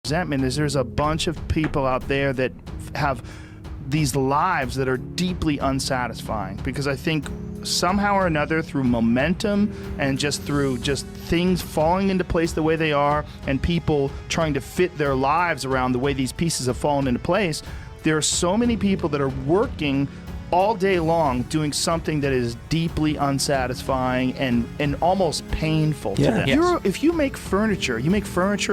resentment is there's a bunch of people out there that have these lives that are deeply unsatisfying, because I think somehow or another, through momentum and just through things falling into place the way they are, and people trying to fit their lives around the way these pieces have fallen into place, there are so many people that are working all day long doing something that is deeply unsatisfying and almost painful to them. Yes. If you make furniture,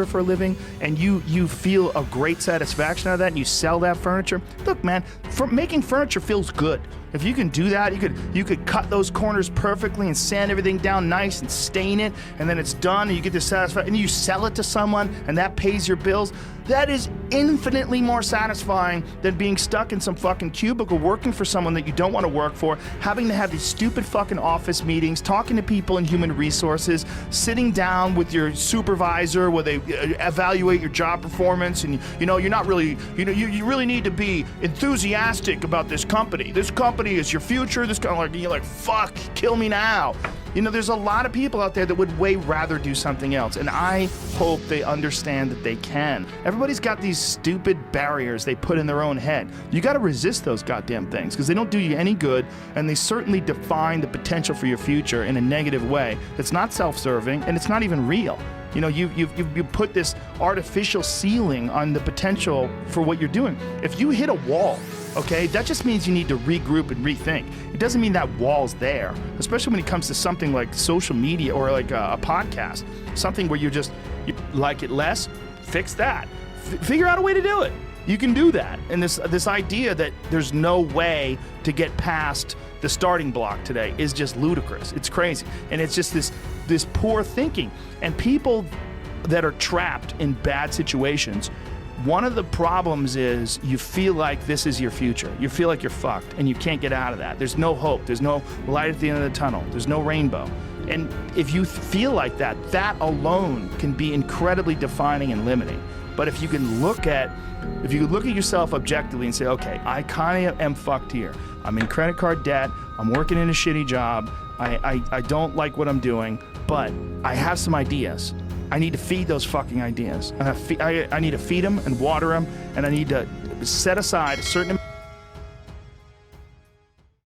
for a living, and you feel a great satisfaction out of that, and you sell that furniture, look, man, making furniture feels good. If you can do that, you could cut those corners perfectly and sand everything down nice and stain it, and then it's done, and you get the satisfaction, and you sell it to someone, and that pays your bills. That is infinitely more satisfying than being stuck in some fucking cubicle working for someone that you don't want to work for, having to have these stupid fucking office meetings, talking to people in human resources, sitting down with your supervisor where they evaluate your job performance, and you're not really, you really need to be enthusiastic about this company. This company is your future. This kind of you're like, fuck, kill me now. There's a lot of people out there that would way rather do something else, and I hope they understand that they can. Everybody's got these stupid barriers they put in their own head. You got to resist those goddamn things, because they don't do you any good, and they certainly define the potential for your future in a negative way that's not self-serving, and it's not even real. You put this artificial ceiling on the potential for what you're doing. If you hit a wall, okay, that just means you need to regroup and rethink. It doesn't mean that wall's there, especially when it comes to something like social media or like a podcast, something where you like it less, fix that. Figure out a way to do it. You can do that. And this idea that there's no way to get past the starting block today is just ludicrous. It's crazy. And it's just this poor thinking. And people that are trapped in bad situations, one of the problems is you feel like this is your future. You feel like you're fucked and you can't get out of that. There's no hope. There's no light at the end of the tunnel. There's no rainbow. And if you feel like that alone can be incredibly defining and limiting. But if you look at yourself objectively and say, okay, I kind of am fucked here. I'm in credit card debt. I'm working in a shitty job. I don't like what I'm doing, but I have some ideas. I need to feed those fucking ideas. I need to feed them and water them, and I need to set aside a certain amount